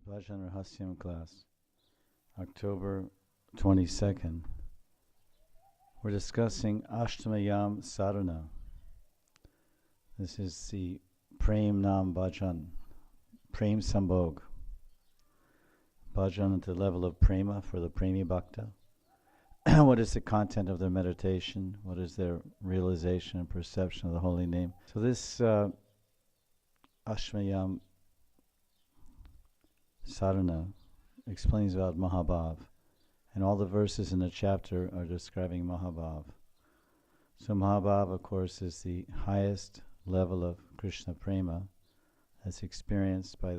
Bhajana Rahasya class, October 22nd. We're discussing Astamayama Sadhana. This is the Prem Nam Bhajan, Prem Sambhog. Bhajan at the level of Prema for the Premi Bhakta. What is the content of their meditation? What is their realization and perception of the holy name? So this Astamayama Sadhana explains about Mahabhav, and all the verses in the chapter are describing Mahabhav. So Mahabhav, of course, is the highest level of Krishna Prema that's experienced by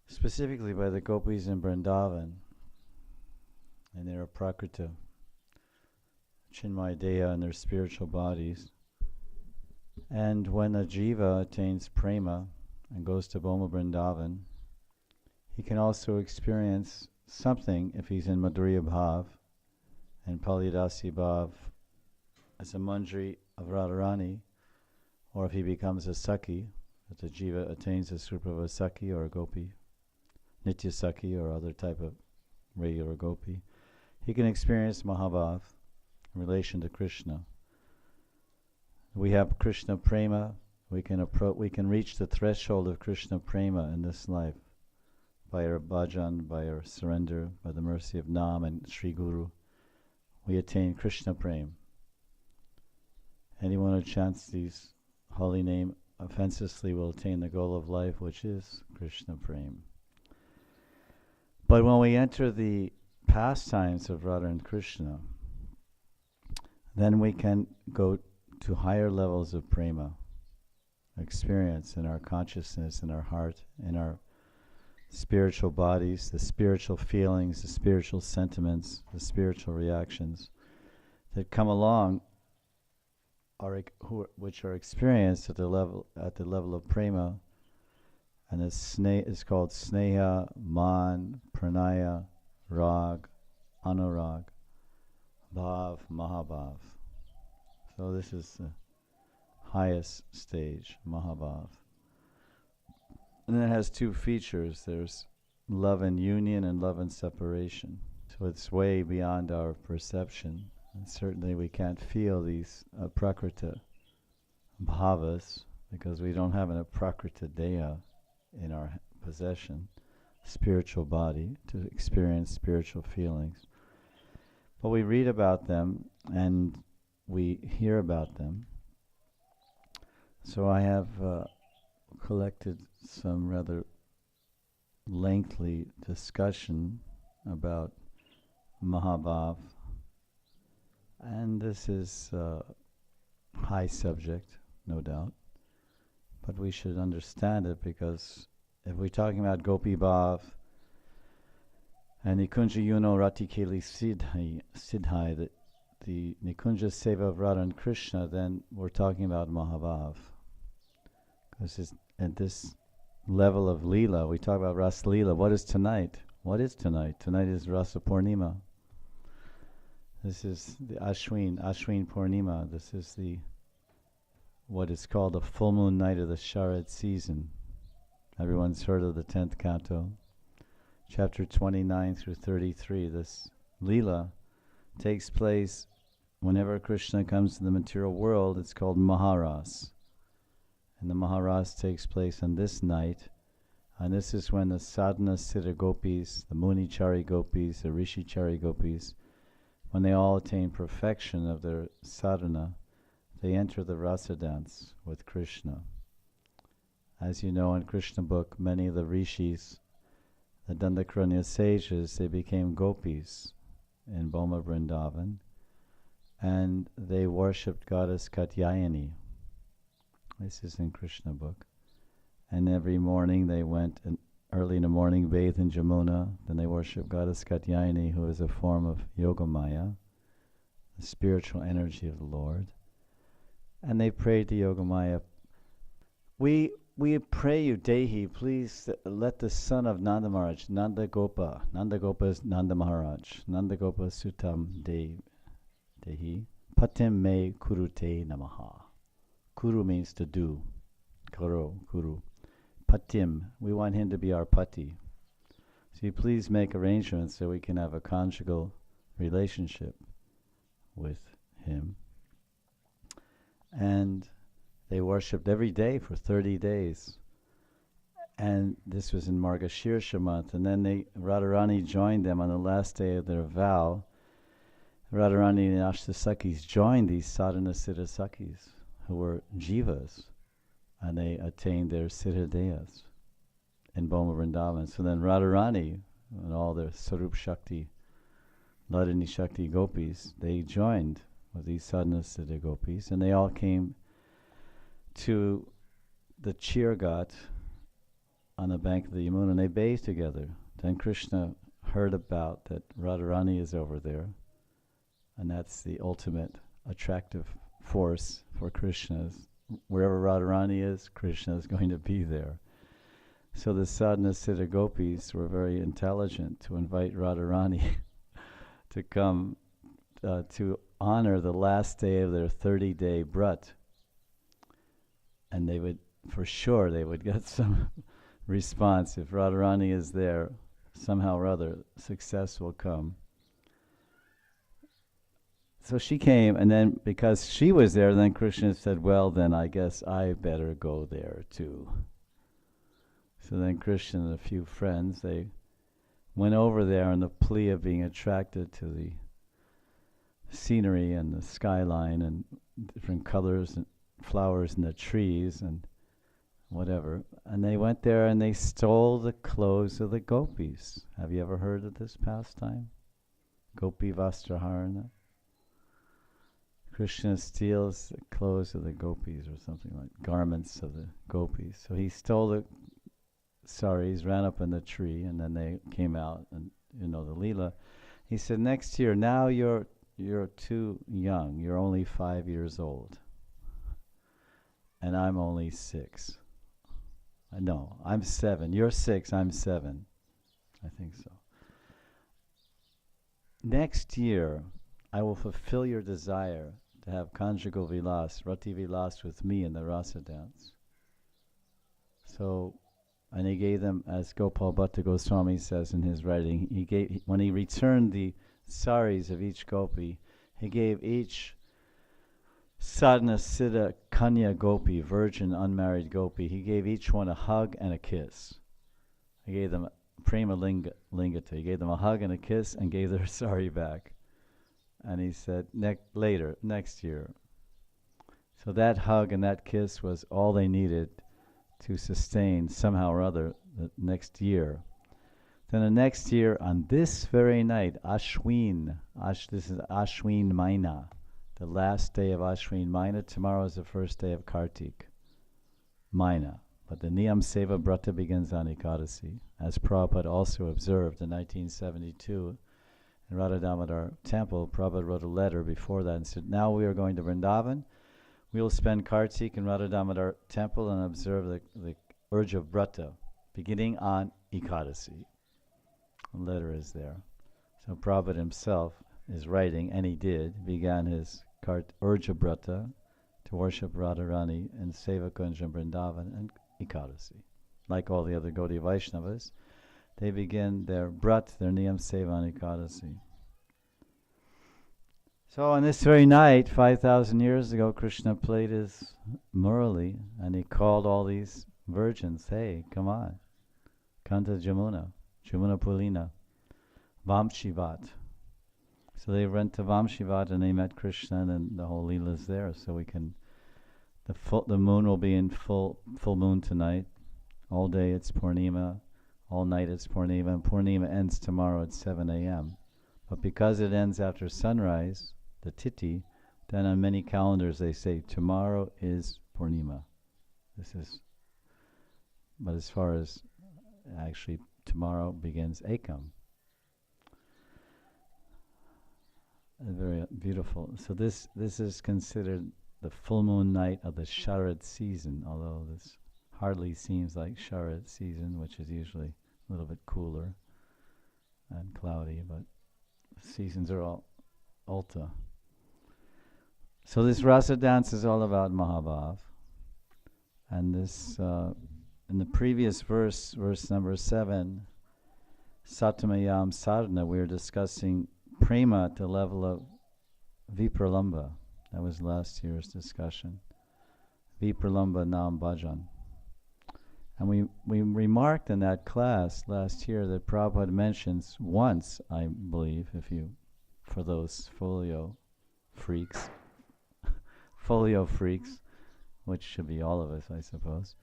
specifically by the gopis in Vrindavan, and their prakrita, Chinmaya Deha, and their spiritual bodies. And when a jiva attains prema and goes to Boma Vrindavan, he can also experience something if he's in Madhurya Bhav and Palidasi Bhav as a Manjari of Radharani, or if he becomes a Sakhi, that the jiva attains the Srupa of a Sakhi or a Gopi, Nitya Sakhi or other type of regular Gopi, he can experience Mahabhav in relation to Krishna. We have Krishna Prema, we can reach the threshold of Krishna Prema in this life, by our bhajan, by our surrender, by the mercy of Nam and Sri Guru. We attain Krishna Prem. Anyone who chants these holy name offensively will attain the goal of life, which is Krishna Prem. But when we enter the pastimes of Radha and Krishna, then we can go to higher levels of prema, experience in our consciousness, in our heart, in our spiritual bodies, the spiritual feelings, the spiritual sentiments, the spiritual reactions that come along, which are experienced at the level of prema, and is called sneha, man, pranaya, rag, anurag, bhav, mahabhav. So this is the highest stage, mahabhav. And then it has two features. There's love and union and love and separation. So it's way beyond our perception. And certainly we can't feel these prakrita bhavas because we don't have an aprakrita deha in our possession, spiritual body, to experience spiritual feelings. But we read about them and we hear about them. So I have collected some rather lengthy discussion about Mahabhav, and this is a high subject, no doubt, but we should understand it, because if we're talking about Gopi Bhav and Nikunja Yuno Ratikeli Siddhai, the Nikunja Seva of Radha and Krishna, then we're talking about Mahabhav. Because at this level of Leela, we talk about Ras Leela. What is tonight? What is tonight? Tonight is Rasa Purnima. This is the Ashwin Purnima. This is what is called the full moon night of the Sharad season. Everyone's heard of the 10th canto, chapter 29 through 33. This Leela takes place whenever Krishna comes to the material world. It's called Maharas. And the Maharas takes place on this night, and this is when the Sadhana Siddha Gopis, the Munichari Gopis, the Rishichari Gopis, when they all attain perfection of their sadhana, they enter the rasa dance with Krishna. As you know, in Krishna book, many of the rishis, the Dandakaranya sages, they became gopis in Boma Vrindavan, and they worshipped goddess Katyayani. This is in Krishna book. And every morning they went, early in the morning, bathed in Jamuna. Then they worship goddess Katyayani, who is a form of Yogamaya, the spiritual energy of the Lord. And they prayed to Yogamaya, we pray you, Dehi, please let the son of Nanda Maharaj, Nanda Gopa is Nanda Maharaj, Nanda Gopa Sutam Dehi, Patim me kurute namaha. Kuru means to do. Karo, Kuru. patim. We want him to be our pati. So you please make arrangements so we can have a conjugal relationship with him. And they worshipped every day for 30 days. And this was in Margashirsha month. And then Radharani joined them on the last day of their vow. Radharani and Ashtasakis joined these Sadhana Siddhasakis, who were jivas, and they attained their siddhadeyas in Boma Vrindavan. So then Radharani and all their Sarup Shakti, Ladini Shakti gopis, they joined with these Sadhana Siddha gopis, and they all came to the Chirgat on the bank of the Yamuna, and they bathed together. Then Krishna heard about that Radharani is over there, and that's the ultimate attractive force for Krishna. Wherever Radharani is, Krishna is going to be there. So the Sadhana Siddha gopis were very intelligent to invite Radharani to come to honor the last day of their 30-day brat. And they would, for sure, they would get some response. If Radharani is there, somehow or other, success will come. So she came, and then because she was there, then Krishna said, well, then I guess I better go there too. So then Krishna and a few friends, they went over there on the plea of being attracted to the scenery and the skyline and different colors and flowers in the trees and whatever. And they went there and they stole the clothes of the gopis. Have you ever heard of this pastime? Gopi Vastraharana. Krishna steals the clothes of the gopis, or something like garments of the gopis. So he stole the saris, ran up in the tree, and then they came out, and you know the Leela. He said, next year, now you're too young. You're only 5 years old. And I'm only 6. No, I'm 7. You're 6, I'm 7. I think so. Next year, I will fulfill your desire to have conjugal vilas, rati vilas with me in the rasa dance. So, and he gave them, as Gopal Bhatta Goswami says in his writing, when he returned the saris of each gopi, he gave each sadhana siddha kanya gopi, virgin unmarried gopi, he gave each one a hug and a kiss. He gave them prema lingata. He gave them a hug and a kiss and gave their sari back. And he said, next year. So that hug and that kiss was all they needed to sustain somehow or other the next year. Then the next year, on this very night, Ashwin, this is Ashwin Maina, the last day of Ashwin Maina. Tomorrow is the first day of Kartik Maina. But the Niyam Seva Brata begins on Ekadasi, as Prabhupada also observed in 1972 in Radha Damodar temple. Prabhupada wrote a letter before that and said, now we are going to Vrindavan. We will spend Kartik in Radha Damodar temple and observe the urge of Brata, beginning on Ekadasi. The letter is there. So Prabhupada himself is writing, and he did, began his urge of Brata to worship Radharani in Seva Kunj and Vrindavan and Ekadasi. Like all the other Gaudiya Vaishnavas, they begin their Brat, their Niyam Seva on Ekadasi. So on this very night, 5,000 years ago, Krishna played his Murali, and he called all these virgins, hey, come on, Kanta Jamuna, Jamuna Pulina, Vamshivat. So they went to Vamshivat and they met Krishna, and the whole Leela's there. So we can, the moon will be in full moon tonight. All day it's Purnima, all night it's Purnima, and Purnima ends tomorrow at 7 a.m. But because it ends after sunrise, the Tithi, then on many calendars they say tomorrow is Purnima. But as far as actually tomorrow begins Ekam. Very beautiful. So this is considered the full moon night of the Sharad season, although this hardly seems like Sharad season, which is usually a little bit cooler and cloudy, but seasons are all Ulta. So this rasa dance is all about Mahabhav, and this in the previous verse, verse number 7, Astamayama Sadhana, we were discussing prema at the level of vipralamba. That was last year's discussion. Vipralamba Nam Bhajan. And we remarked in that class last year that Prabhupada mentions once, I believe, for those folio freaks, which should be all of us, I suppose,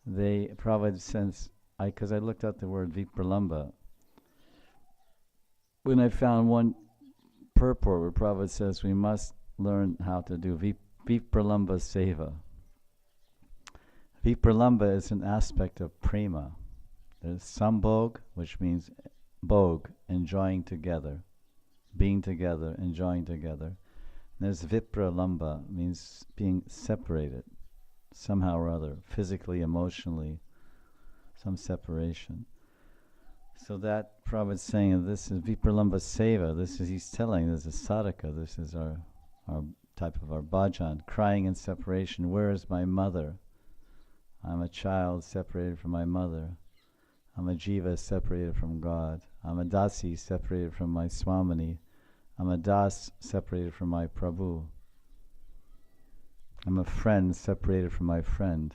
Prabhupada says, because I looked at the word vipralamba, when I found one purport where Prabhupada says we must learn how to do vipralamba seva. Vipralamba is an aspect of prema. There's sambhog, which means bhog, enjoying together, being together, enjoying together. And there's vipralamba, means being separated somehow or other, physically, emotionally, some separation. So that Prabhupada's saying this is vipralamba seva. He's telling, this is sadhaka. This is our type of our bhajan, crying in separation. Where is my mother? I'm a child separated from my mother. I'm a jiva separated from God. I'm a dasi separated from my Swami. I'm a das separated from my Prabhu. I'm a friend separated from my friend.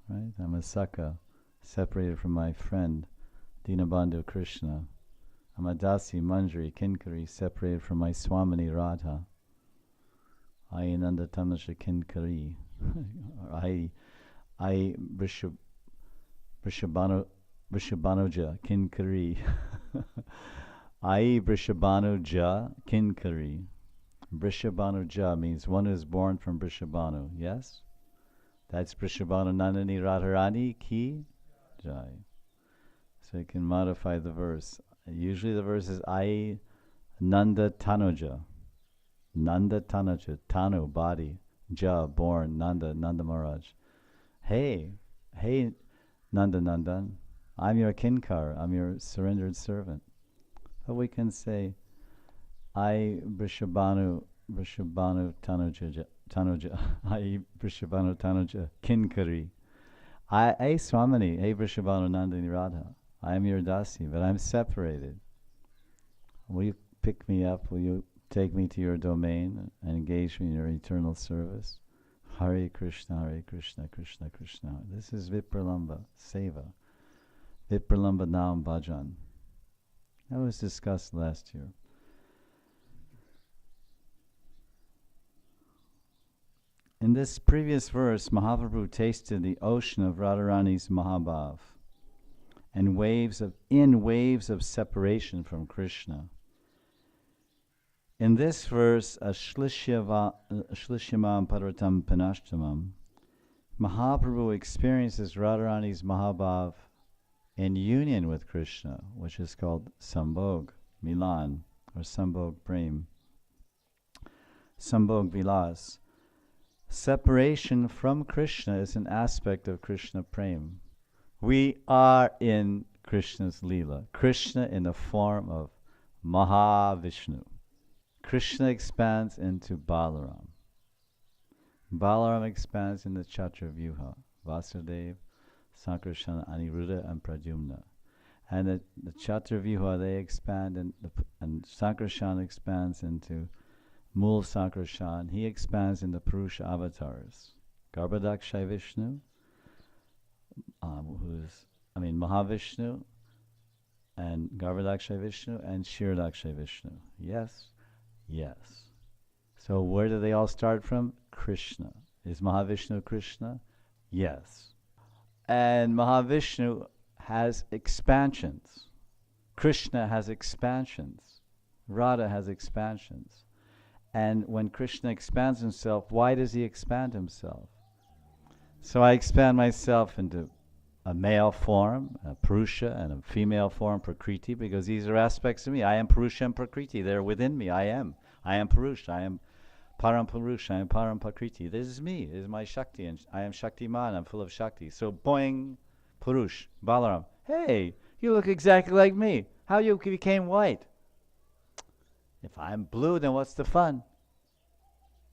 Right? I'm a sakha separated from my friend, Dinabandhu Krishna. I'm a dasi, manjari, kinkari separated from my Swamini Radha. Ayinanda tamasha kinkari. I Vrishabhanuja Kinkari. I Vrishabhanuja Kinkari. Vrishabhanuja means one who is born from Vrishabhanu. Yes? That's Vrishabhanu Nandini Radharani Ki Jai. So you can modify the verse. Usually the verse is I Nanda Tanuja. Nanda Tanuja. Tanu, body. Ja, born. Nanda Maharaj. Hey, Nanda Nandan, I'm your kinkar, I'm your surrendered servant. But we can say, I Vrishabhanu Tanuja, I Vrishabhanu Tanuja, kinkari. I Swamini, hey Vrishabhanu Nandini Radha, I am your dasi, but I'm separated. Will you pick me up? Will you take me to your domain and engage me in your eternal service? Hare Krishna, Krishna Krishna. This is Vipralamba Seva. Vipralamba Nam Bhajan. That was discussed last year. In this previous verse, Mahaprabhu tasted the ocean of Radharani's Mahabhav and waves of separation from Krishna. In this verse, Ashlishyamam Parvatam Panashtamam, Mahaprabhu experiences Radharani's Mahabhav in union with Krishna, which is called Sambhog, Milan, or Sambhog Prem. Sambhog Vilas. Separation from Krishna is an aspect of Krishna Prem. We are in Krishna's Leela. Krishna in the form of Mahavishnu. Krishna expands into Balaram. Balaram expands into Chaturvyuha, Vasudeva, Sankarsana, Aniruddha, and Pradyumna. And the Chaturvyuha, they expand, and Sankarsana expands into Mul Sankarsana. He expands into Purusha avatars. Garbhadakshay Vishnu, Mahavishnu, and Garbhadakshay Vishnu, and Shiradakshay Vishnu. Yes? Yes. So where do they all start from? Krishna. Is Mahavishnu Krishna? Yes. And Mahavishnu has expansions. Krishna has expansions. Radha has expansions. And when Krishna expands himself, why does he expand himself? So I expand myself into a male form, a Purusha, and a female form, Prakriti, because these are aspects of me. I am Purusha and Prakriti. They're within me. I am Purusha. I am Param Purusha. I am Param Prakriti. This is me. This is my Shakti. And I am Shaktiman. I'm full of Shakti. So boing, Purush, Balaram. Hey, you look exactly like me. How you became white? If I'm blue, then what's the fun?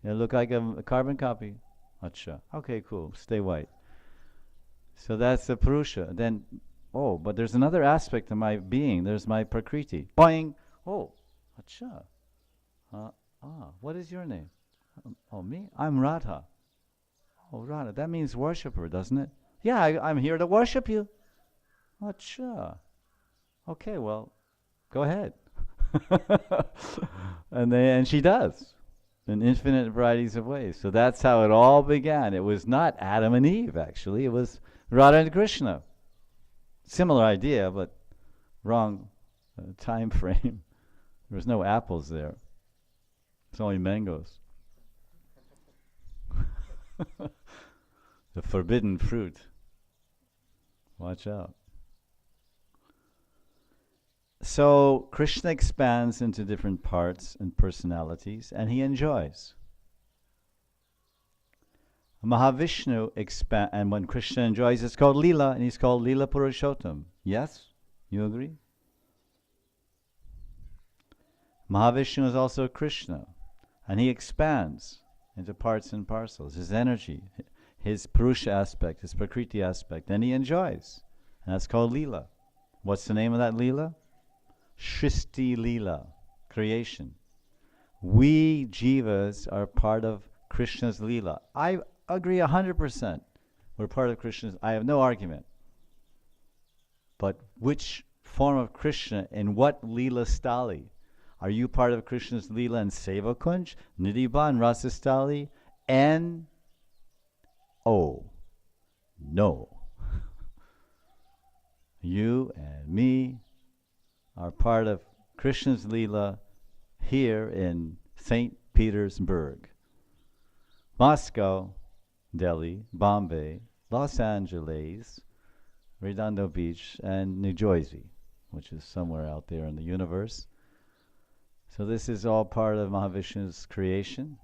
You look like a carbon copy. Acha. Okay, cool. Stay white. So that's the Purusha. Then, oh, but there's another aspect of my being. There's my Prakriti. Boing! Oh, acha. What is your name? Oh, me? I'm Radha. Oh, Radha. That means worshipper, doesn't it? Yeah, I'm here to worship you. Acha. Okay, well, go ahead. And she does in infinite varieties of ways. So that's how it all began. It was not Adam and Eve, actually. It was Radha and Krishna. Similar idea, but wrong time frame. There was no apples there. It's only mangoes. The forbidden fruit. Watch out. So Krishna expands into different parts and personalities, and he enjoys. Mahavishnu expands, and when Krishna enjoys, it's called Leela, and he's called Leela Purushottam. Yes? You agree? Mahavishnu is also Krishna, and he expands into parts and parcels, his energy, his Purusha aspect, his Prakriti aspect, and he enjoys. And that's called Leela. What's the name of that Leela? Shristi Leela, creation. We jivas are part of Krishna's Leela. I agree 100%. We're part of Krishna's. I have no argument. But which form of Krishna in what Leela stali? Are you part of Krishna's Leela and Seva Kunj, Nidhiban, Rasastali, and no. You and me are part of Krishna's Leela here in St. Petersburg, Moscow, Delhi, Bombay, Los Angeles, Redondo Beach, and New Jersey, which is somewhere out there in the universe. So this is all part of Mahavishnu's creation,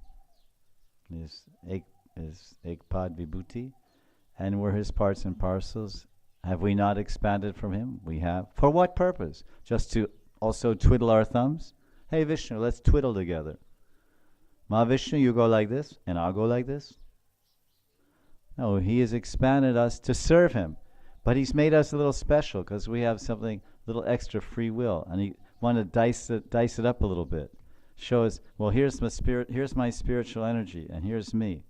his Ekpad Vibhuti, and we're his parts and parcels. Have we not expanded from him? We have. For what purpose? Just to also twiddle our thumbs? Hey Vishnu, let's twiddle together. Mahavishnu, you go like this, and I'll go like this. No, he has expanded us to serve him. But he's made us a little special because we have something, a little extra free will. And he wanted to dice it up a little bit. Show us, well, here's my spiritual energy, and here's me.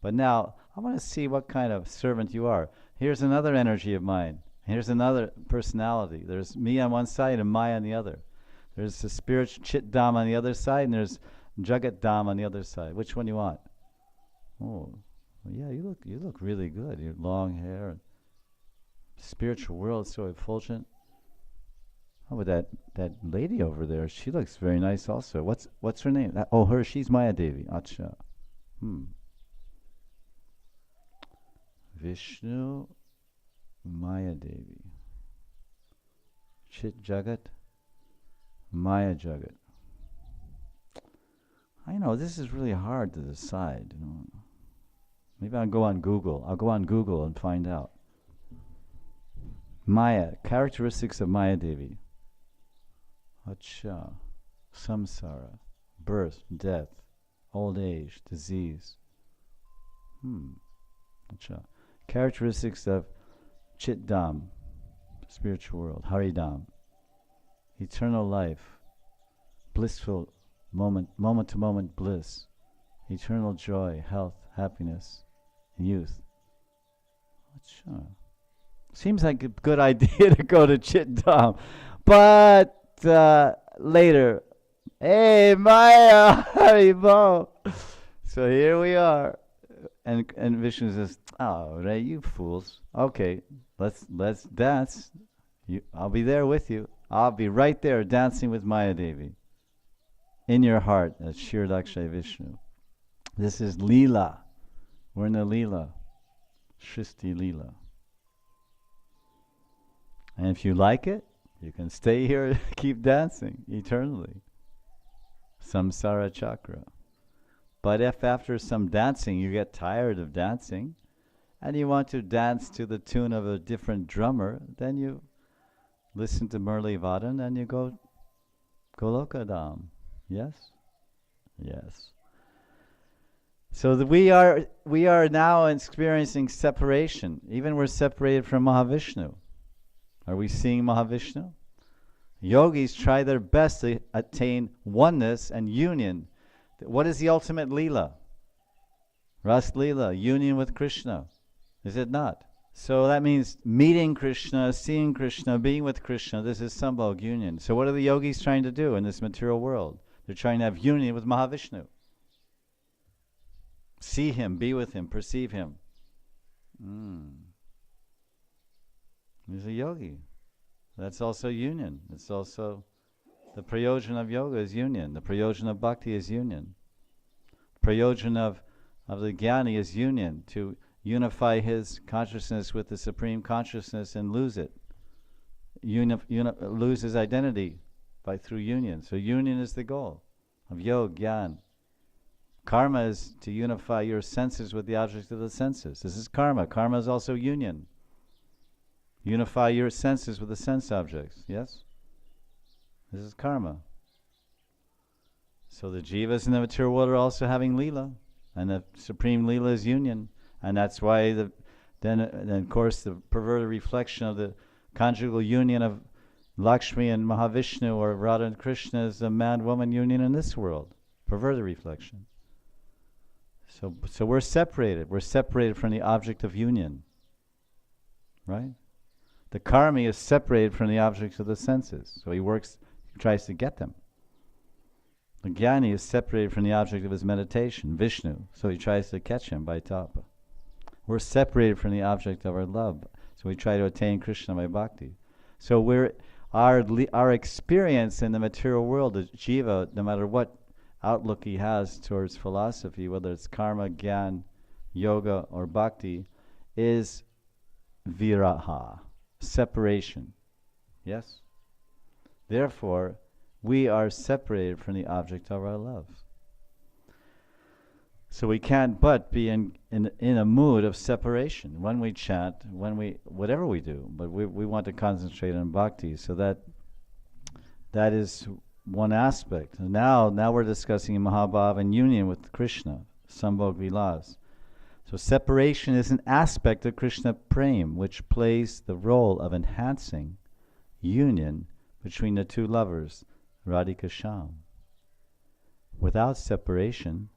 But now, I want to see what kind of servant you are. Here's another energy of mine. Here's another personality. There's me on one side and Maya on the other. There's the spiritual Chit Dham on the other side, and there's Jagat Dham on the other side. Which one do you want? Oh, well, yeah, you look really good. Your long hair, and spiritual world so effulgent. Oh, but that lady over there, she looks very nice also. What's her name? She's Maya Devi. Acha. Vishnu, Maya Devi. Chit Jagat, Maya Jagat. I know this is really hard to decide. Maybe I'll go on Google. I'll go on Google and find out. Maya, characteristics of Maya Devi. Acha, samsara, birth, death, old age, disease. Acha. Characteristics of Chit Dham, spiritual world, Haridam, eternal life, blissful moment-to-moment bliss, eternal joy, health, happiness, youth. Acha. Seems like a good idea to go to Chit Dham, but later, hey Maya, Haribo. So here we are. And Vishnu says, "Oh, right, you fools. Okay, let's dance. I'll be there with you. I'll be right there dancing with Maya Devi in your heart as Shir Lakshay Vishnu. This is Leela. We're in the Leela, Shristi Leela. And if you like it, you can stay here and keep dancing eternally. Samsara Chakra. But if after some dancing you get tired of dancing and you want to dance to the tune of a different drummer, then you listen to Murli Vadan and you go Golokadam. Yes? Yes. So we are now experiencing separation. Even we're separated from Mahavishnu. Are we seeing Mahavishnu? Yogis try their best to attain oneness and union. What is the ultimate Leela? Ras Leela, union with Krishna. Is it not? So that means meeting Krishna, seeing Krishna, being with Krishna. This is Sambhog union. So what are the yogis trying to do in this material world? They're trying to have union with Mahavishnu. See him, be with him, perceive him. He's a yogi. That's also union. It's also the prayojan of yoga is union. The prayojan of bhakti is union. Prayojan of the jnani is union, to unify his consciousness with the supreme consciousness and lose it. Lose his identity through union. So union is the goal of yoga, jnana. Karma is to unify your senses with the object of the senses. This is karma. Karma is also union. Unify your senses with the sense objects. Yes? This is karma. So the jivas in the material world are also having lila, and the supreme lila is union, and that's why then of course the perverted reflection of the conjugal union of Lakshmi and Mahavishnu or Radha and Krishna is a man-woman union in this world. Perverted reflection. So we're separated. We're separated from the object of union. Right? The karmi is separated from the objects of the senses. So he tries to get them. The jnani is separated from the object of his meditation, Vishnu. So he tries to catch him by tapa. We're separated from the object of our love. So we try to attain Krishna by bhakti. So our experience in the material world, the jiva, no matter what outlook he has towards philosophy, whether it's karma, jnana, yoga, or bhakti, is viraha, separation. Yes? Therefore, we are separated from the object of our love. So we can't but be in a mood of separation when we chant, whatever we do, but we want to concentrate on bhakti. So that is one aspect. And now we're discussing Mahabhav and union with Krishna, Sambhog Vilas. So separation is an aspect of Krishna Prem, which plays the role of enhancing union between the two lovers, Radhika Shyam. Without separation,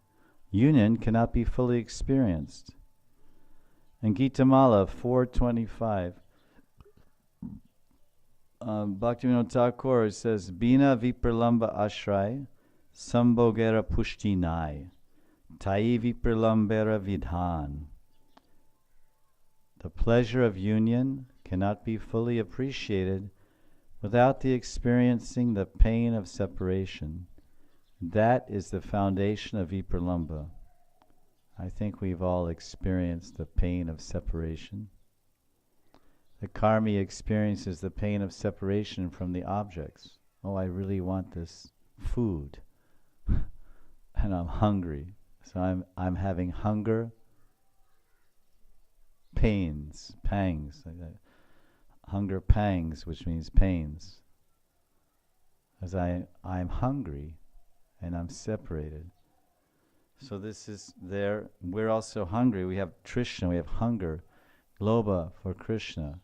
union cannot be fully experienced. In Gita Mala 425, Bhaktivinoda Thakur says, Bina vipralamba ashray, sambhogera pushtinai, tai vipralambera vidhan. The pleasure of union cannot be fully appreciated without the experiencing the pain of separation. That is the foundation of vipralamba. I think we've all experienced the pain of separation. The karmi experiences the pain of separation from the objects. Oh, I really want this food, and I'm hungry. So I'm having hunger, pangs, like that. Hunger pangs, which means pains. As I'm hungry, and I'm separated. So this is there. We're also hungry. We have Trishna. We have hunger, lobha for Krishna.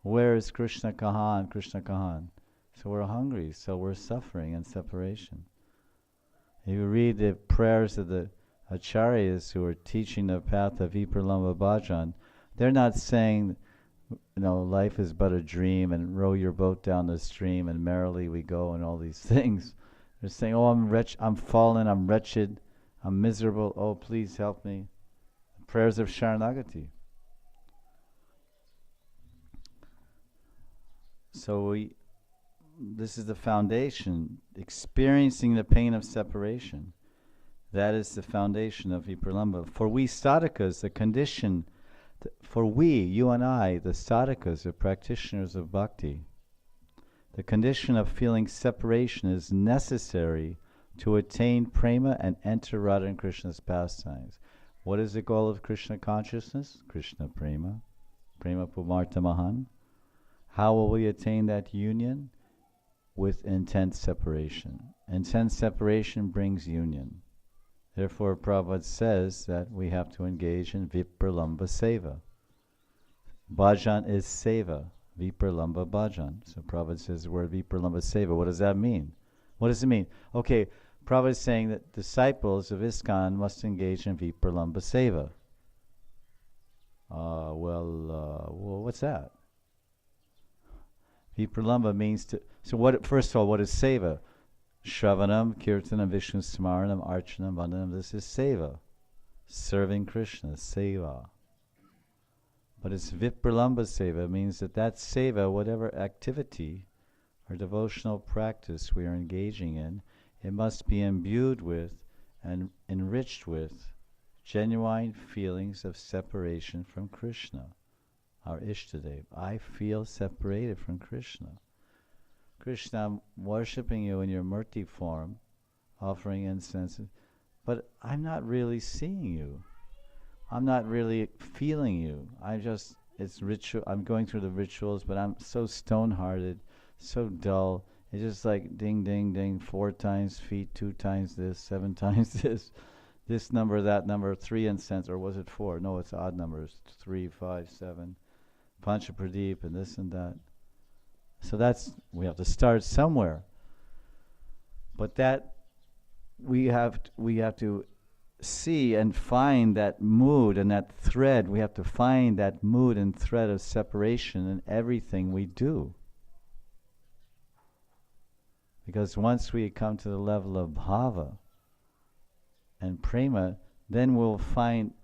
Where is Krishna Kahan? Krishna Kahan. So we're hungry, so we're suffering in separation. If you read the prayers of the acharyas who are teaching the path of Vipralamba Bhajan, they're not saying, life is but a dream and row your boat down the stream and merrily we go and all these things. They're saying, I'm fallen, I'm wretched, I'm miserable, oh please help me. Prayers of Sharanagati. So this is the foundation, experiencing the pain of separation. That is the foundation of Vipralamba. For we sadhakas, the condition, you and I, the sadhakas, the practitioners of bhakti, the condition of feeling separation is necessary to attain prema and enter Radha and Krishna's pastimes. What is the goal of Krishna consciousness? Krishna prema, prema pumarta mahan. How will we attain that union? With intense separation. Intense separation brings union. Therefore, Prabhupada says that we have to engage in Vipralamba Seva. Bhajan is Seva, Vipralamba Bhajan. So Prabhupada says the word Vipralamba Seva. What does that mean? What does it mean? Okay, Prabhupada is saying that disciples of ISKCON must engage in Vipralamba Seva. Well, what's that? Vipralamba means to... So what? First of all, what is Seva? Shravanam, Kirtanam, Vishnu Smaranam, Archanam, Vandanam. This is Seva. Serving Krishna, Seva. But it's Vipralamba Seva. Means that Seva, whatever activity or devotional practice we are engaging in, it must be imbued with and enriched with genuine feelings of separation from Krishna, our Ishtadev. I feel separated from Krishna. Krishna, I'm worshipping you in your murti form, offering incense, but I'm not really seeing you. I'm not really feeling you. It's ritual. I'm going through the rituals, but I'm so stone-hearted, so dull. It's just like ding, ding, ding, 4 times feet, 2 times this, 7 times this number, that number, 3 incense, or was it 4? No, it's odd numbers, 3, 5, 7, Pancha Pradeep, and this and that. So we have to start somewhere. But that we have to see and find that mood and that thread. We have to find that mood and thread of separation in everything we do. Because once we come to the level of bhava and prema, then we'll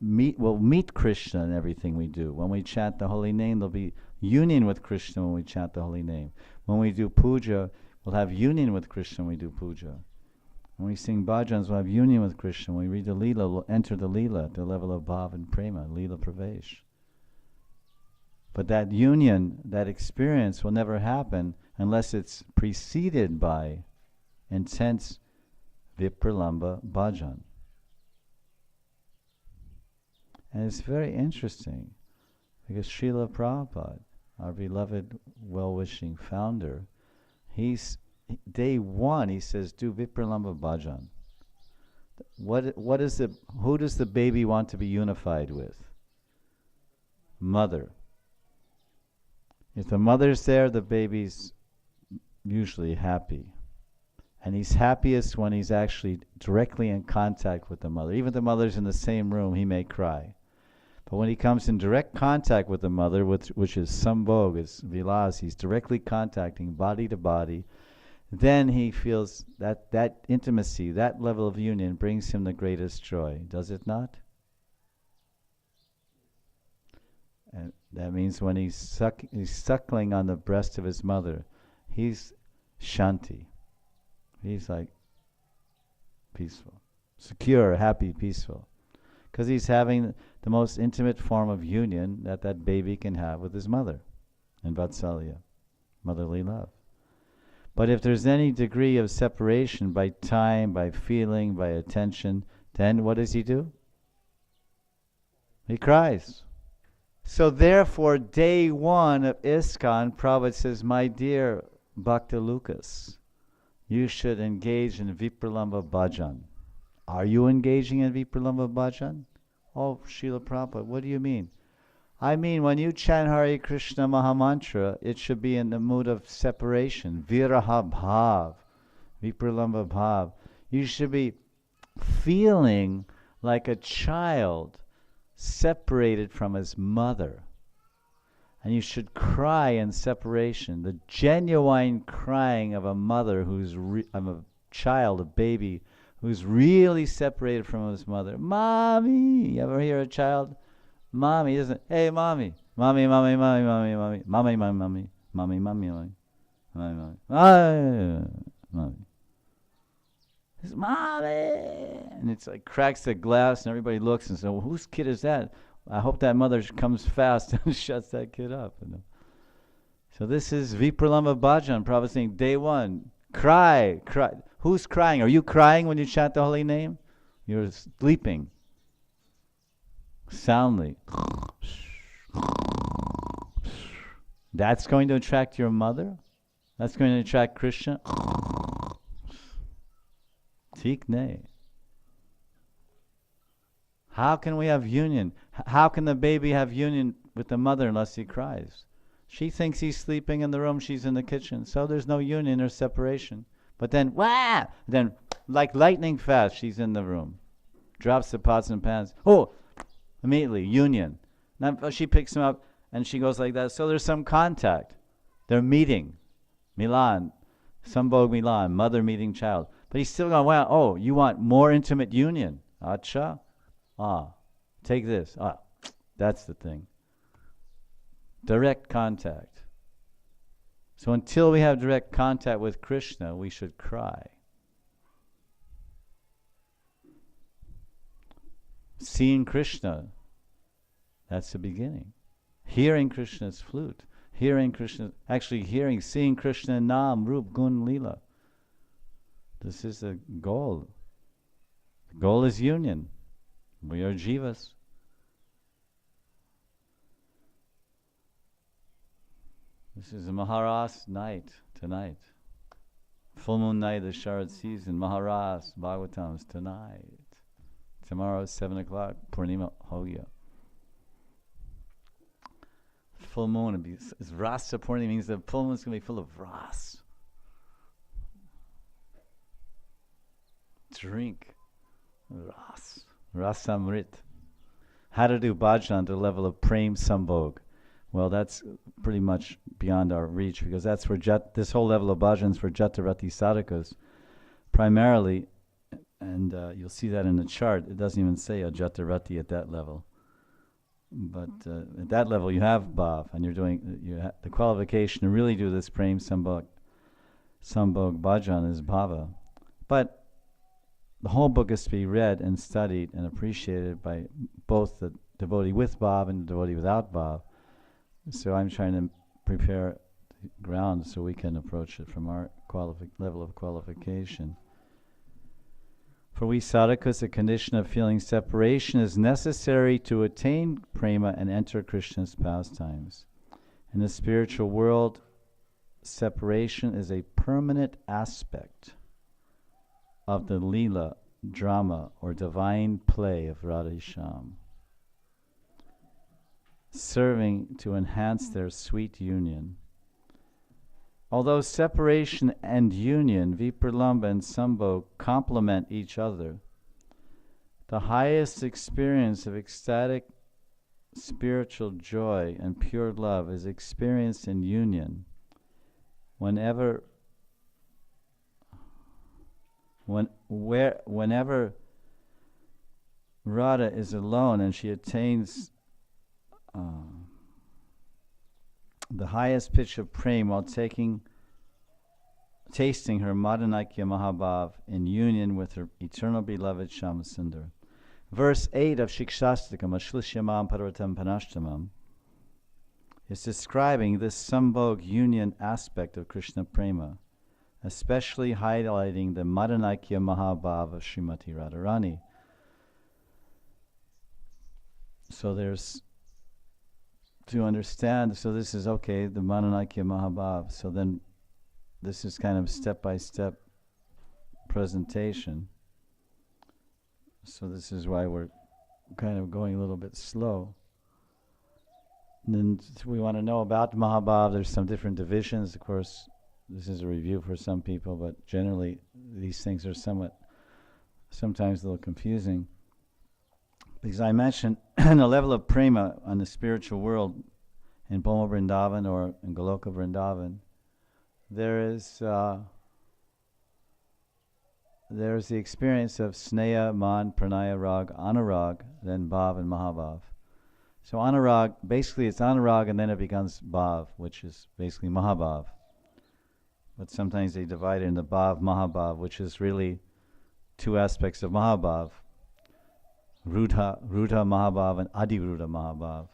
meet Krishna in everything we do. When we chant the holy name, there'll be union with Krishna when we chant the holy name. When we do puja, we'll have union with Krishna when we do puja. When we sing bhajans, we'll have union with Krishna. When we read the Leela, we'll enter the Leela at the level of bhav and prema, Leela Pravesh. But that union, that experience will never happen unless it's preceded by intense Vipralamba Bhajan. And it's very interesting because Srila Prabhupada, our beloved, well-wishing founder, day one, he says, do Vipralamba Bhajan. Who does the baby want to be unified with? Mother. If the mother's there, the baby's usually happy. And he's happiest when he's actually directly in contact with the mother. Even if the mother's in the same room, he may cry. But when he comes in direct contact with the mother, which is sambhog, is vilas, he's directly contacting body to body, then he feels that intimacy, that level of union brings him the greatest joy. Does it not? And that means when he's suckling on the breast of his mother, he's shanti. He's like peaceful, secure, happy, peaceful. Because he's having the most intimate form of union that baby can have with his mother in Vatsalya, motherly love. But if there's any degree of separation by time, by feeling, by attention, then what does he do? He cries. So therefore, day one of ISKCON, Prabhupada says, my dear Bhakta Lucas, you should engage in Vipralamba Bhajan. Are you engaging in Vipralamba Bhajan? Oh, Srila Prabhupada, what do you mean? I mean, when you chant Hare Krishna Mahamantra, it should be in the mood of separation. Viraha Bhav, Vipralamba Bhav. You should be feeling like a child separated from his mother. And you should cry in separation. The genuine crying of a mother of a child, a baby, who's really separated from his mother. Mommy! You ever hear a child? Mommy isn't, hey mommy. Mommy, mommy, mommy, mommy, mommy. Mommy, mommy, mommy. Mommy, mommy, mommy. Mommy, mommy. Mommy. It's mommy! And it's like cracks the glass and everybody looks and says, well, whose kid is that? I hope that mother comes fast and shuts that kid up. You know? So this is Vipralamba Bhajan. Prabhupada saying, day one, cry. Who's crying? Are you crying when you chant the holy name? You're sleeping soundly. That's going to attract your mother? That's going to attract Krishna? Theek nay. How can we have union? How can the baby have union with the mother unless he cries? She thinks he's sleeping in the room, she's in the kitchen. So there's no union or separation. But then, wah! Then, like lightning fast, she's in the room. Drops the pots and pans. Oh! Immediately, union. Now she picks him up and she goes like that. So there's some contact. They're meeting. Milan. Sambhog Milan. Mother meeting child. But he's still going, wow, oh, you want more intimate union? Acha? Take this. That's the thing. Direct contact. So until we have direct contact with Krishna, we should cry. Seeing Krishna, that's the beginning. Hearing Krishna's flute. Seeing Krishna Nam, Rup, Gun, Lila. This is the goal. The goal is union. We are jivas. This is a Maharas night, tonight. Full moon night of the Sharad season. Maharas, Bhagavatams, tonight. Tomorrow, 7 o'clock, Purnima Hoya. Full moon, it's Rasa Purnima, means the full moon is going to be full of ras. Drink. Ras. Rasamrit. How to do bhajan to the level of prem sambhog. Well, that's pretty much beyond our reach, because that's where this whole level of bhajan is for Jatarati sadhakas, primarily, and you'll see that in the chart. It doesn't even say a Jatarati at that level. But at that level, you have bhav, and you're doing the qualification to really do this prem sambhog bhajan is bhava. But the whole book is to be read and studied and appreciated by both the devotee with bhav and the devotee without bhav. So I'm trying to prepare the ground so we can approach it from our level of qualification. For we sadhakas, a condition of feeling separation is necessary to attain prema and enter Krishna's pastimes. In the spiritual world, separation is a permanent aspect of the lila, drama, or divine play of Radha Shyam, serving to enhance their sweet union. Although separation and union, Vipralambha and Sambhog, complement each other, the highest experience of ecstatic spiritual joy and pure love is experienced in union whenever Radha is alone and she attains the highest pitch of prem while tasting her Madanakya Mahabhav in union with her eternal beloved Shyam-Sundar. Verse 8 of Shikshastakam, Ashlishyamam Parvatam Panashtamam, is describing this Sambhog union aspect of Krishna Prema, especially highlighting the Madanakya Mahabhav of Srimati Radharani. So there's to understand, so this is okay, the Madanakya Mahabhav. So then this is kind of step-by-step presentation. So this is why we're kind of going a little bit slow. And then we want to know about Mahabhav. There's some different divisions. Of course, this is a review for some people, but generally these things are sometimes a little confusing. Because I mentioned on the level of prema on the spiritual world in Bhoma Vrindavan or in Goloka Vrindavan, there's the experience of sneha, man, pranaya, rag, anurag, then bhav and mahabhav. So anurag, basically it's anurag and then it becomes bhav, which is basically mahabhav. But sometimes they divide it into bhav, mahabhav, which is really two aspects of mahabhav. Rudha Mahabhav and Adivruddha Mahabhav.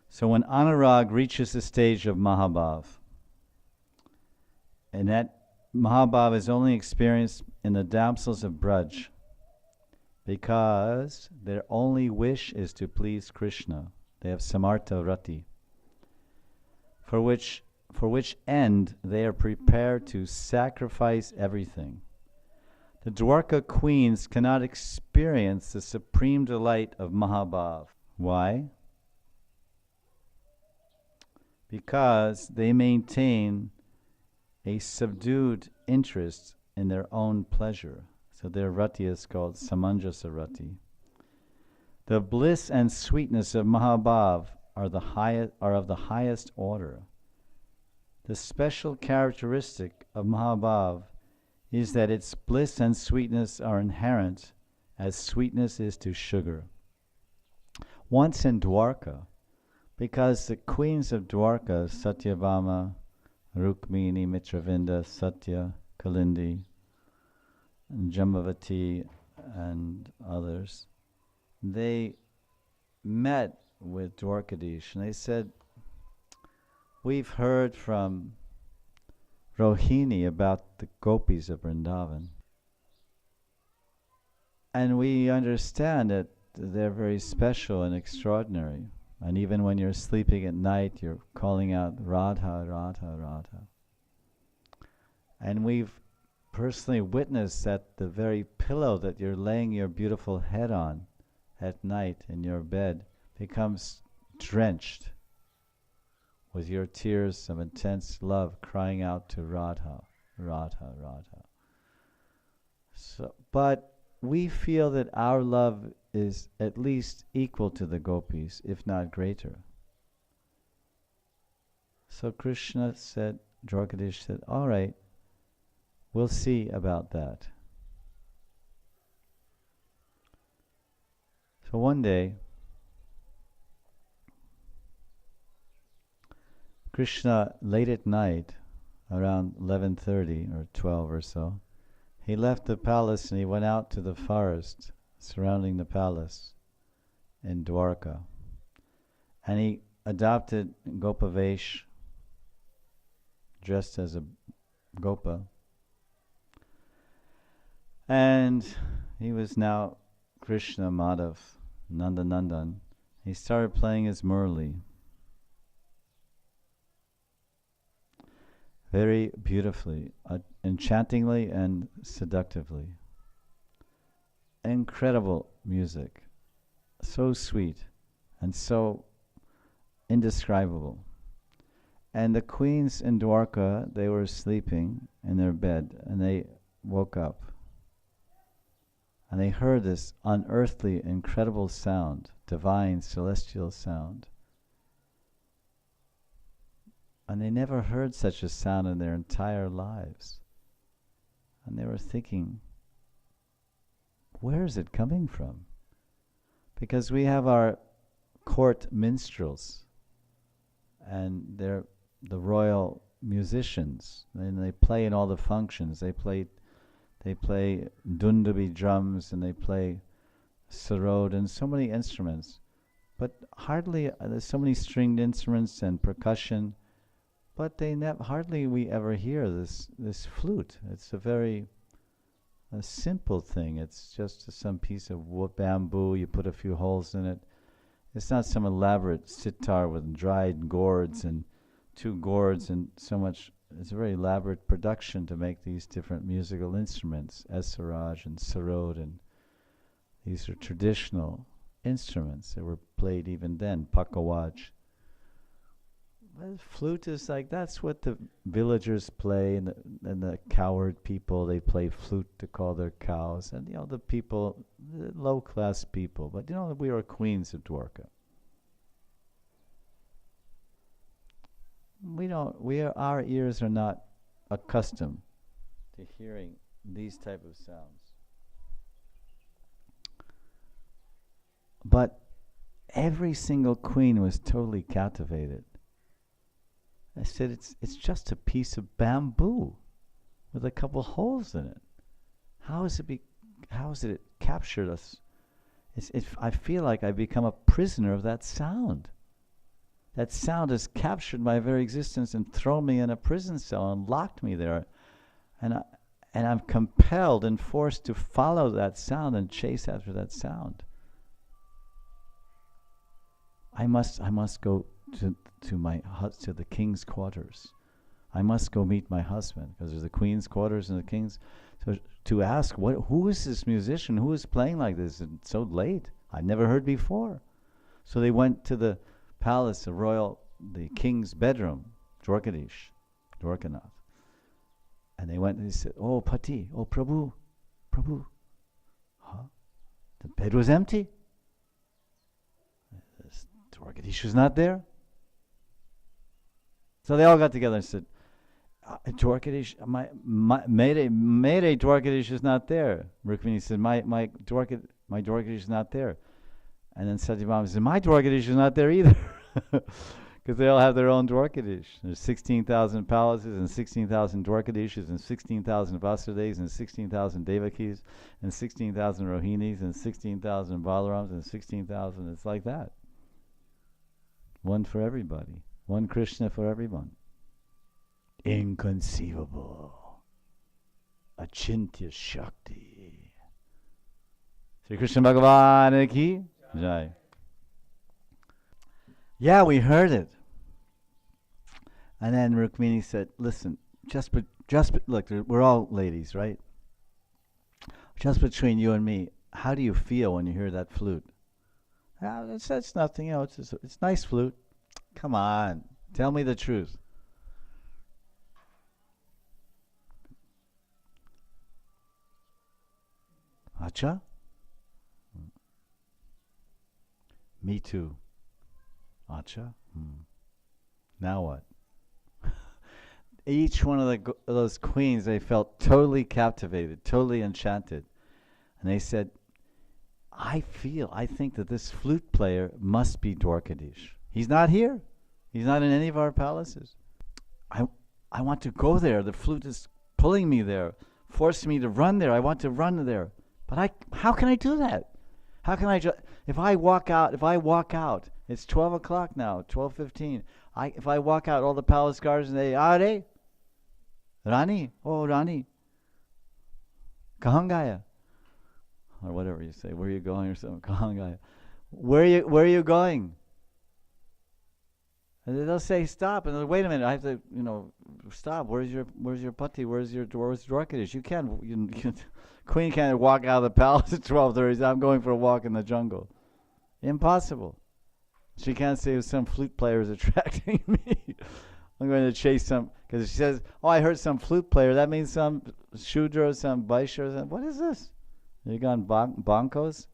So when Anurag reaches the stage of Mahabhav, and that Mahabhav is only experienced in the damsels of Braj, because their only wish is to please Krishna. They have Samartha Rati, for which end they are prepared to sacrifice everything. The Dwarka queens cannot experience the supreme delight of Mahabhav. Why? Because they maintain a subdued interest in their own pleasure. So their rati is called Samanjasa rati. The bliss and sweetness of Mahabhav are of the highest order. The special characteristic of Mahabhav is that its bliss and sweetness are inherent as sweetness is to sugar. Once in Dwarka, because the queens of Dwarka, Satyabhama, Rukmini, Mitravinda, Satya, Kalindi, and Jambavati, and others, they met with Dwarkadish and they said, "We've heard from Rohini about the gopis of Vrindavan, and we understand that they're very special and extraordinary. And even when you're sleeping at night, you're calling out Radha, Radha, Radha. And we've personally witnessed that the very pillow that you're laying your beautiful head on at night in your bed becomes drenched with your tears of intense love crying out to Radha, Radha, Radha." So, but we feel that our love is at least equal to the gopis, if not greater. So Krishna said, Dwarkadish said, "All right, we'll see about that." So one day, Krishna, late at night, around 11:30 or 12 or so, he left the palace and he went out to the forest surrounding the palace in Dwarka. And he adopted Gopavesh, dressed as a Gopa. And he was now Krishna, Madhav, Nanda Nandan. He started playing his Murli. Very beautifully, enchantingly and seductively. Incredible music, so sweet and so indescribable. And the queens in Dwarka, they were sleeping in their bed and they woke up. And they heard this unearthly, incredible sound, divine, celestial sound. And they never heard such a sound in their entire lives. And they were thinking, where is it coming from? Because we have our court minstrels, and they're the royal musicians, and they play in all the functions. They play dundubi drums, and they play sarod, and so many instruments. But hardly, there's so many stringed instruments and percussion, but hardly we ever hear this flute. It's a simple thing. It's just some piece of bamboo. You put a few holes in it. It's not some elaborate sitar with dried gourds and 2 gourds and so much. It's a very elaborate production to make these different musical instruments, esaraj and sarod, and these are traditional instruments that were played even then, pakawaj. Well, flute is like, that's what the villagers play, and the cowherd people, they play flute to call their cows, and the people, the low-class people. But we are queens of Dwarka. Our ears are not accustomed to hearing these type of sounds. But every single queen was totally captivated. I said, it's just a piece of bamboo with a couple holes in it. How has it captured us? I feel like I've become a prisoner of that sound. That sound has captured my very existence and thrown me in a prison cell and locked me there. And I'm compelled and forced to follow that sound and chase after that sound. I must go to my hut, to the king's quarters. I must go meet my husband, because there's the queen's quarters and the king's. So to ask, who is this musician? Who is playing like this and so late? I'd never heard before. So they went to the palace, the king's bedroom, Dwarkanath. And they went and they said, "Oh, Pati, oh, Prabhu. Huh? The bed was empty. Dwarkadish was not there." So they all got together and said, "Dwarkadish, Mayday, Dwarkadish is not there." Rukmini said, my Dwarkadish is not there. And then Satyabhama said, "My Dwarkadish is not there either." Because they all have their own Dwarkadish. There's 16,000 palaces and 16,000 Dwarkadishes and 16,000 Vasudevas and 16,000 Devakis and 16,000 Rohinis and 16,000 Balarams and 16,000. It's like that. One for everybody. One Krishna for everyone. Inconceivable. Achintya Shakti. Sri Krishna Bhagavan ki Jai. Yeah, we heard it. And then Rukmini said, "Listen, look, we're all ladies, right? Just between you and me, how do you feel when you hear that flute?" It's nothing, it's nice flute. Come on, tell me the truth. Acha? Me too. Acha? Now what? Each one of those queens, they felt totally captivated, totally enchanted. And they said, I think that this flute player must be Dwarkadish. He's not here. He's not in any of our palaces. I want to go there. The flute is pulling me there, forcing me to run there. I want to run there. But how can I do that? How can I if I walk out, it's 12 o'clock now, 12:15. If I walk out, all the palace guards, and they, Are, Rani, oh Rani, Kahangaya, or whatever you say, where are you going or something, Kahangaya. Where are you going? And they'll say stop, and they'll, wait a minute, I have to, stop. Where's your pati? Where's Dwarkadish? You can't, Queen can't walk out of the palace at 12:30. I'm going for a walk in the jungle. Impossible. She can't say some flute player is attracting me. I'm going to chase some, because she says, "Oh, I heard some flute player." That means some Shudra, some Vaishya. What is this? You gone bonkos?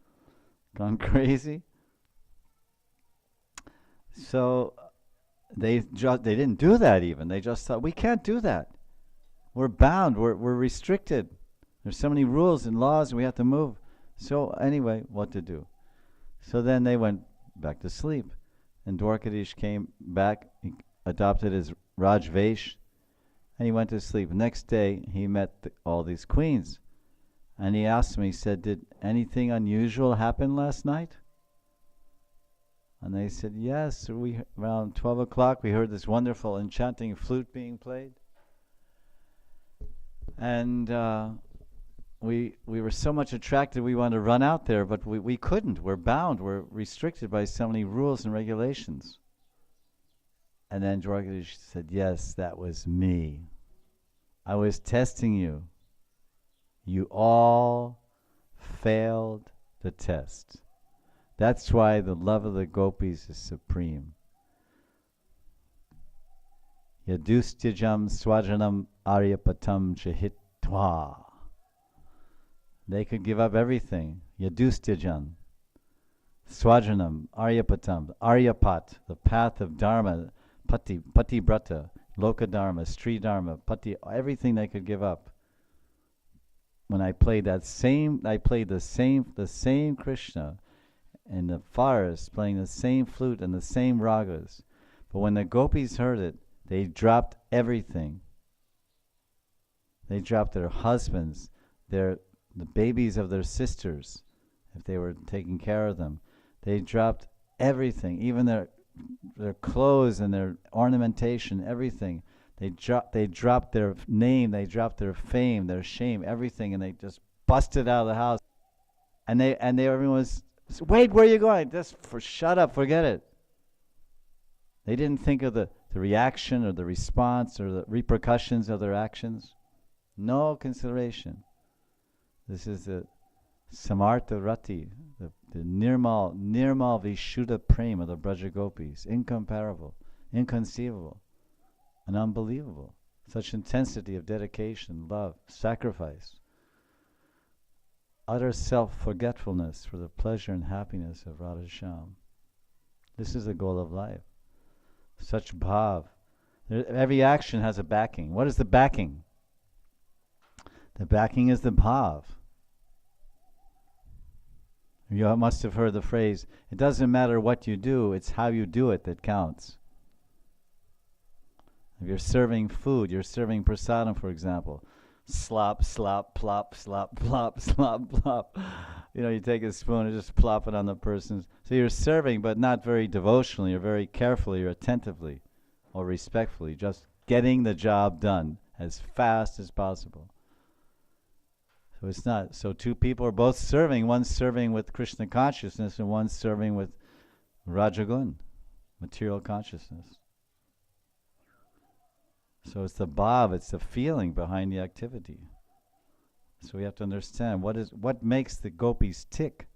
Gone crazy? So they didn't do that even. They just thought, we can't do that. We're bound. We're restricted. There's so many rules and laws, and we have to move. So anyway, what to do? So then they went back to sleep. And Dwarkadish came back, he adopted his Rajvesh, and he went to sleep. Next day, he met all these queens. And he asked me, he said, "Did anything unusual happen last night?" And they said, "Yes, around 12 o'clock, we heard this wonderful, enchanting flute being played. And we were so much attracted, we wanted to run out there, but we couldn't. We're bound. We're restricted by so many rules and regulations." And then Dwarkadish said, "Yes, that was me. I was testing you. You all failed the test. That's why the love of the gopis is supreme. Yadustijam swajanam aryapatam chahitva." They could give up everything. Yadustijan, Swajanam, Aryapatam, Aryapat, the path of Dharma, Patibrata, Lokadharma, Sri Dharma, Pati, everything they could give up. When I played the same Krishna in the forest, playing the same flute and the same ragas. But when the gopis heard it, they dropped everything. They dropped their husbands, the babies of their sisters, if they were taking care of them. They dropped everything, even their clothes and their ornamentation, everything. They dropped their name, they dropped their fame, their shame, everything, and they just busted out of the house. And everyone was, "Wait, where are you going?" Shut up, forget it. They didn't think of the the reaction or the response or the repercussions of their actions. No consideration. This is the Samartha Rati, the Nirmal Vishuddha Prema of the Braja Gopis. Incomparable, inconceivable, and unbelievable. Such intensity of dedication, love, sacrifice. Utter self-forgetfulness for the pleasure and happiness of Radha-Shyam. This is the goal of life. Such bhav. Every action has a backing. What is the backing? The backing is the bhav. You must have heard the phrase, it doesn't matter what you do, it's how you do it that counts. If you're serving food, you're serving prasadam, for example. Slop, slop, plop, slop, plop, slop, plop. You take a spoon and just plop it on the person's. So you're serving, but not very devotionally, or very carefully, or attentively, or respectfully. Just getting the job done as fast as possible. So it's not. So two people are both serving. One's serving with Krishna consciousness, and one's serving with Rajagun, material consciousness. So it's the bhav, it's the feeling behind the activity. So we have to understand what makes the gopis tick,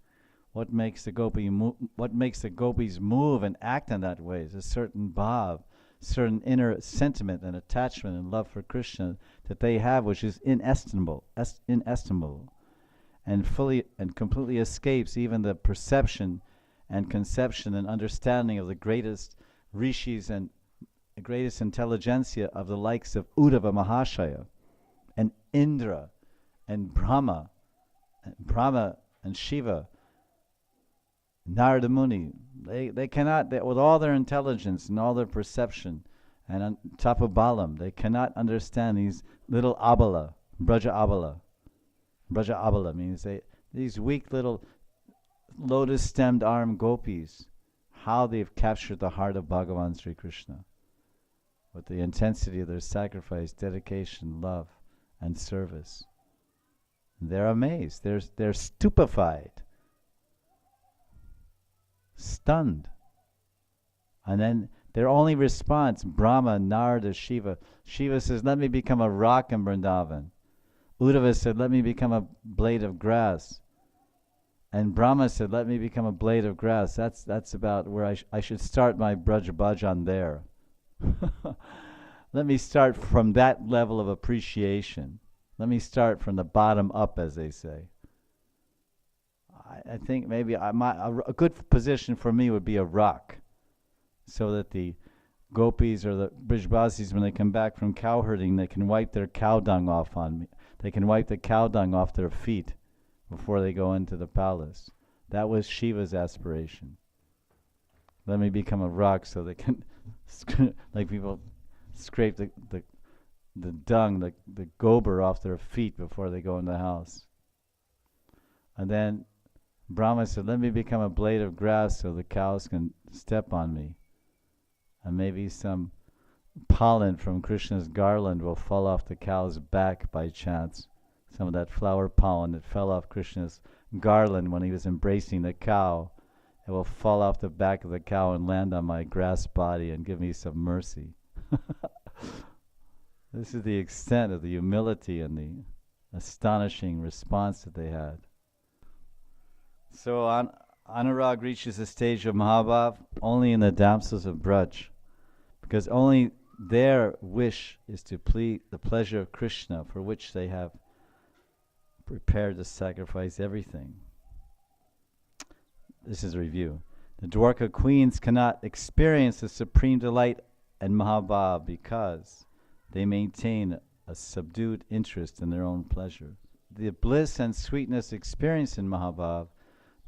what makes the gopis move and act in that way. Is a certain bhav, certain inner sentiment and attachment and love for Krishna that they have, which is inestimable, and fully and completely escapes even the perception and conception and understanding of the greatest rishis and the greatest intelligentsia of the likes of Uddhava Mahashaya and Indra and Brahma and Shiva, Narada Muni. They cannot, with all their intelligence and all their perception, and on top of Balam, they cannot understand these little abala, Braja Abala. Braja Abala means these weak little lotus-stemmed arm gopis, how they've captured the heart of Bhagavan Sri Krishna with the intensity of their sacrifice, dedication, love, and service. They're amazed. They're stupefied, stunned. And then their only response, Brahma, Narada, Shiva. Shiva says, let me become a rock in Vrindavan. Uddhava said, let me become a blade of grass. And Brahma said, let me become a blade of grass. That's about where I should start my Braj Bhajan there. Let me start from that level of appreciation. Let me start from the bottom up, as they say. I think maybe a good position for me would be a rock, so that the gopis or the Brijbasis, when they come back from cow herding, they can wipe their cow dung off on me. They can wipe the cow dung off their feet before they go into the palace. That was Shiva's aspiration. Let me become a rock so they can, like people scrape the dung, the gober off their feet before they go in the house. And then Brahma said, let me become a blade of grass so the cows can step on me. And maybe some pollen from Krishna's garland will fall off the cow's back by chance. Some of that flower pollen that fell off Krishna's garland when he was embracing the cow, it will fall off the back of the cow and land on my grass body and give me some mercy. This is the extent of the humility and the astonishing response that they had. So Anurag reaches the stage of Mahabhav only in the damsels of Braj, because only their wish is to plead the pleasure of Krishna, for which they have prepared to sacrifice everything. This is a review. The Dwarka queens cannot experience the supreme delight and Mahabhav because they maintain a subdued interest in their own pleasure. The bliss and sweetness experienced in Mahabhav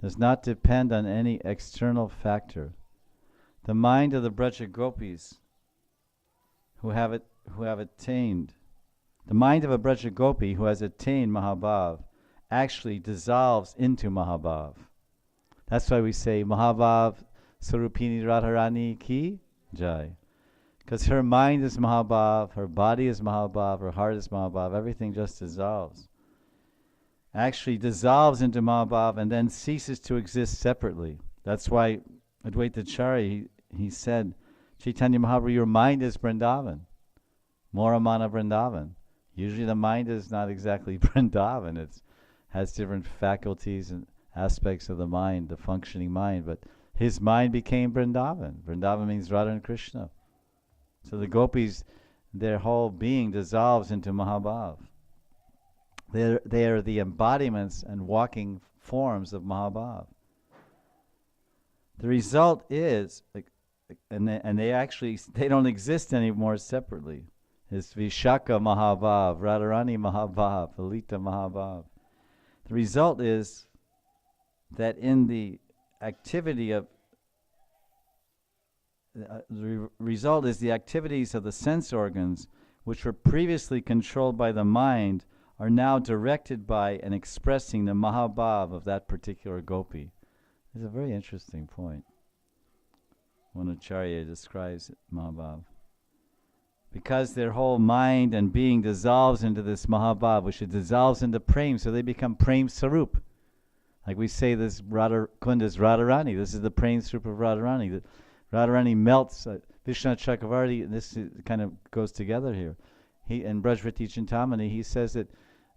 does not depend on any external factor. The mind of the Braja Gopis who have attained, the mind of a Braja Gopi who has attained Mahabhav actually dissolves into Mahabhav. That's why we say Mahabhav Sarupini Radharani Ki Jai. Because her mind is Mahabhav, her body is Mahabhav, her heart is Mahabhav, everything just dissolves. Actually dissolves into Mahabhav and then ceases to exist separately. That's why Advaitacharya, he said, Chaitanya Mahaprabhu, your mind is Vrindavan. Moramana Vrindavan. Usually the mind is not exactly Vrindavan. It has different faculties and aspects of the mind, the functioning mind, but his mind became Vrindavan. Vrindavan means Radha and Krishna. So the gopis, their whole being dissolves into Mahabhav. They are the embodiments and walking forms of Mahabhav. The result is, and they don't exist anymore separately. It's Vishaka Mahabhav, Radharani Mahabhav, Lalita Mahabhav. The result is that in the activity of the result is the activities of the sense organs, which were previously controlled by the mind, are now directed by and expressing the Mahabhav of that particular gopi. It's a very interesting point when Acharya describes Mahabhav. Because their whole mind and being dissolves into this Mahabhav, which it dissolves into Prem, so they become Prem Sarup. Like we say, this Radha Kund is Radharani. This is the Prem Sarup of Radharani. Radharani melts Vishnu Chakravarti, and this kind of goes together here. In Brajvati Chintamani, he says that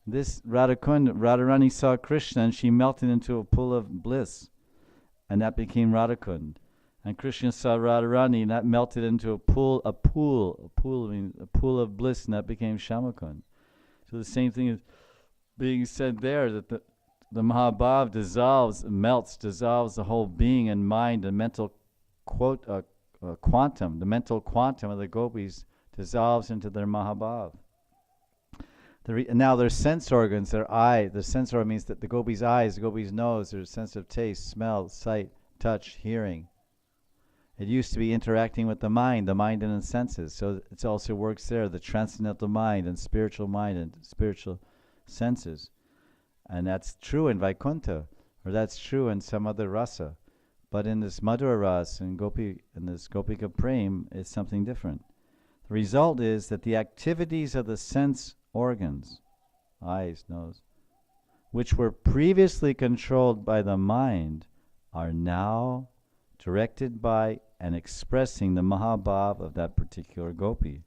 this Radharani saw Krishna and she melted into a pool of bliss, and that became Radhakund. And Krishna saw Radharani and that melted into a pool of bliss, and that became Shamakund. So the same thing is being said there, that the Mahabhav dissolves the whole being and mind and mental quantum. The mental quantum of the gopis dissolves into their Mahabhav. Now their sense organs, the sense organ means that the gopi's eyes, the gopi's nose, their sense of taste, smell, sight, touch, hearing. It used to be interacting with the mind and the senses. So it also works there, the transcendental mind and spiritual senses. And that's true in Vaikuntha, or that's true in some other rasa. But in this Madhura Ras and this Gopika Prem, it's something different. The result is that the activities of the sense organs, eyes, nose, which were previously controlled by the mind, are now directed by and expressing the Mahabhav of that particular gopi.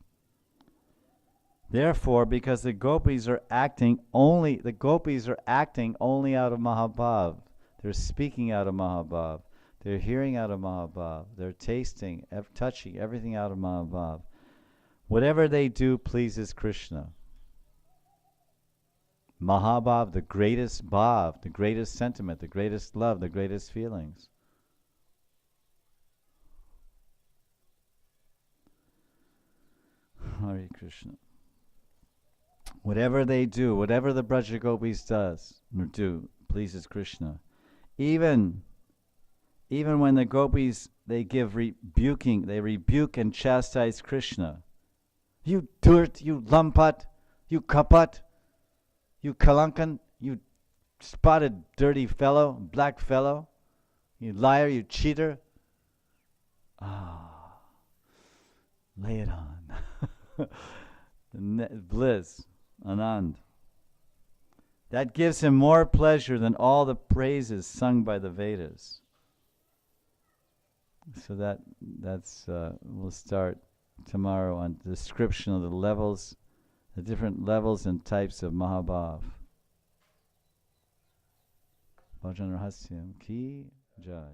Therefore, because the gopis are acting only out of Mahabhav, they're speaking out of Mahabhav, they're hearing out of Mahabhav, they're tasting, touching, everything out of Mahabhav. Whatever they do pleases Krishna. Mahabhav, the greatest bhav, the greatest sentiment, the greatest love, the greatest feelings. Hare Krishna. Whatever they do, whatever the Braja Gopis do, pleases Krishna. Even when the gopis, they rebuke and chastise Krishna. You dirt, you lampat, you kapat, you kalankan, you spotted dirty fellow, black fellow, you liar, you cheater. Lay it on. Bliss, Anand. That gives him more pleasure than all the praises sung by the Vedas. So that's we'll start tomorrow on the description of the different levels and types of Mahabhav. Bhajana Rahasya ki jai.